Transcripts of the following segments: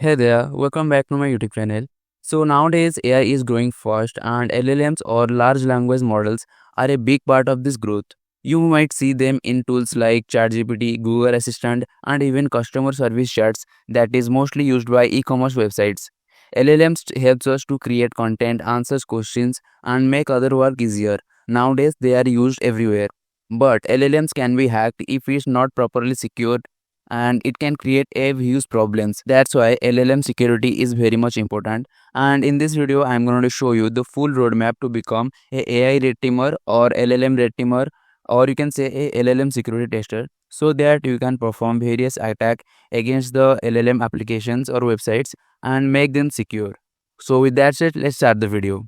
Hey there, welcome back to my YouTube channel. So nowadays AI is growing fast and LLMs or large language models are a big part of this growth. You might see them in tools like ChatGPT, Google Assistant and even customer service chats that is mostly used by e-commerce websites. LLMs helps us to create content, answers questions and make other work easier. Nowadays they are used everywhere. But LLMs can be hacked if it's not properly secured and it can create a huge problems. That's why LLM security is very much important. And in this video I'm going to show you the full roadmap to become a AI red teamer or LLM red teamer, or you can say a LLM security tester, so that you can perform various attack against the LLM applications or websites and make them secure. So with that said, let's start the video.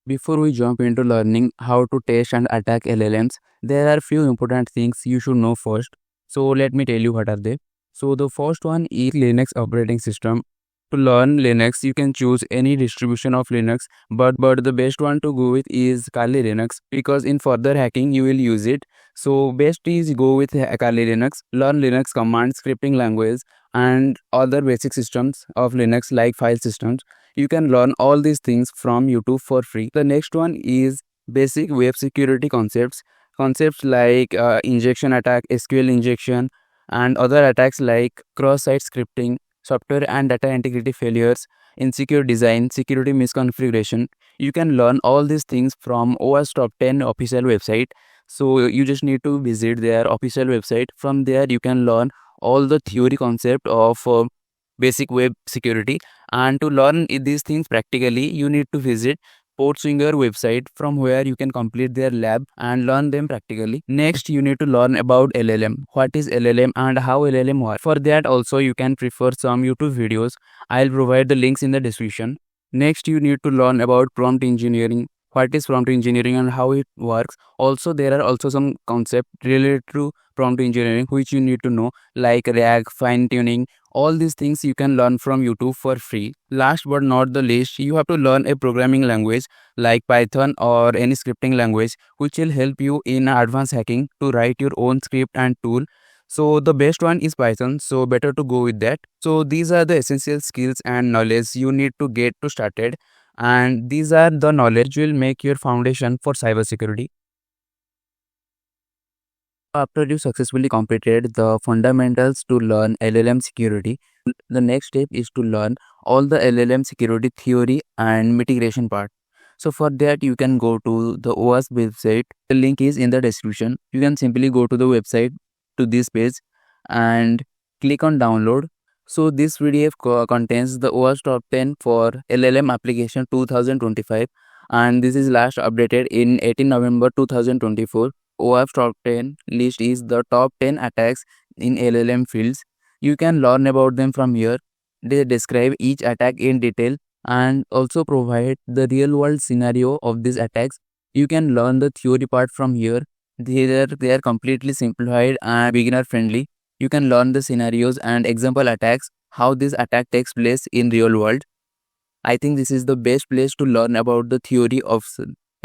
Before we jump into learning how to test and attack LLMs, there are few important things you should know first. So let me tell you what are they. So the first one is Linux operating system. To learn Linux, you can choose any distribution of Linux, but the best one to go with is Kali Linux, because in further hacking you will use it. So best is go with Kali Linux. Learn Linux commands, scripting language, and other basic systems of Linux like file systems. You can learn all these things from YouTube for free. The next one is basic web security concepts. Concepts like injection attack, SQL injection, and other attacks like cross-site scripting, software and data integrity failures, insecure design, security misconfiguration. You can learn all these things from OS Top 10 official website. So you just need to visit their official website. From there you can learn all the theory concept of basic web security. And to learn these things practically, you need to visit Portswinger website, from where you can complete their lab and learn them practically. Next, you need to learn about LLM. What is LLM and how LLM works. For that also you can prefer some YouTube videos. I'll provide the links in the description. Next, you need to learn about prompt engineering. What is prompt engineering and how it works. Also, there are also some concepts related to prompt engineering which you need to know, like RAG, fine tuning. All these things you can learn from YouTube for free. Last but not the least, you have to learn a programming language like Python or any scripting language which will help you in advanced hacking to write your own script and tool. So the best one is Python, so better to go with that. So these are the essential skills and knowledge you need to get to started, and these are the knowledge will make your foundation for cybersecurity. After you successfully completed the fundamentals to learn LLM security, the next step is to learn all the LLM security theory and mitigation part. So for that, you can go to the OWASP website. The link is in the description. You can simply go to the website to this page and click on download. So this PDF contains the OWASP top 10 for LLM application 2025, and this is last updated in 18 November 2024. OWASP top 10 list is the top 10 attacks in LLM fields. You can learn about them from here. They describe each attack in detail and also provide the real world scenario of these attacks. You can learn the theory part from here. They are completely simplified and beginner friendly. You can learn the scenarios and example attacks, how this attack takes place in real world. I think this is the best place to learn about the theory of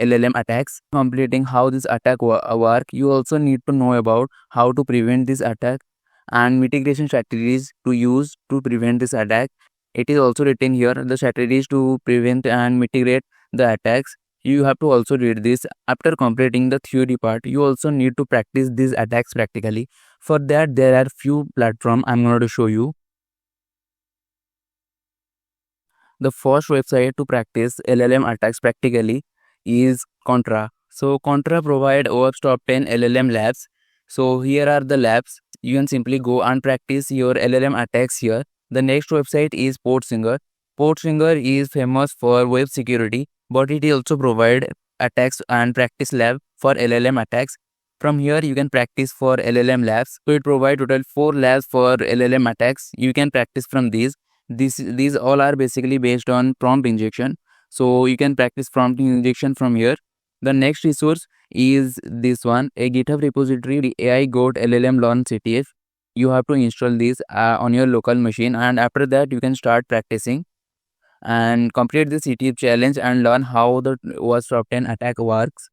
LLM attacks. Completing how this attack work, you also need to know about how to prevent this attack and mitigation strategies to use to prevent this attack. It is also written here the strategies to prevent and mitigate the attacks. You have to also read this. After completing the theory part, you also need to practice these attacks practically. For that, there are few platforms I'm going to show you. The first website to practice LLM attacks practically is Contra. So Contra provide OWASP top 10 LLM labs. So here are the labs. You can simply go and practice your LLM attacks here. The next website is Portswinger. Portswinger is famous for web security, but it also provide attacks and practice lab for LLM attacks. From here you can practice for LLM labs. So it provide total 4 labs for LLM attacks. You can practice from these. These all are basically based on prompt injection. So you can practice prompt injection from here. The next resource is this one, a GitHub repository, the AI Goat LLM Learn CTF. You have to install this on your local machine, and after that you can start practicing and complete the CTF challenge and learn how the OWASP top 10 attack works.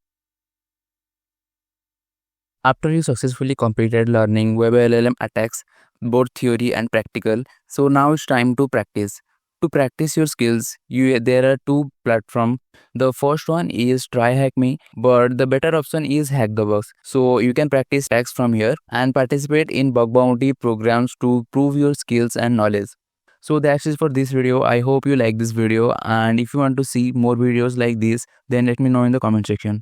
After you successfully completed learning web LLM attacks, both theory and practical. So now it's time to practice. To practice your skills, there are two platforms. The first one is tryhackme, but the better option is hack the bugs. So you can practice attacks from here and participate in bug bounty programs to prove your skills and knowledge. So that's it for this video. I hope you like this video, and if you want to see more videos like this, then let me know in the comment section.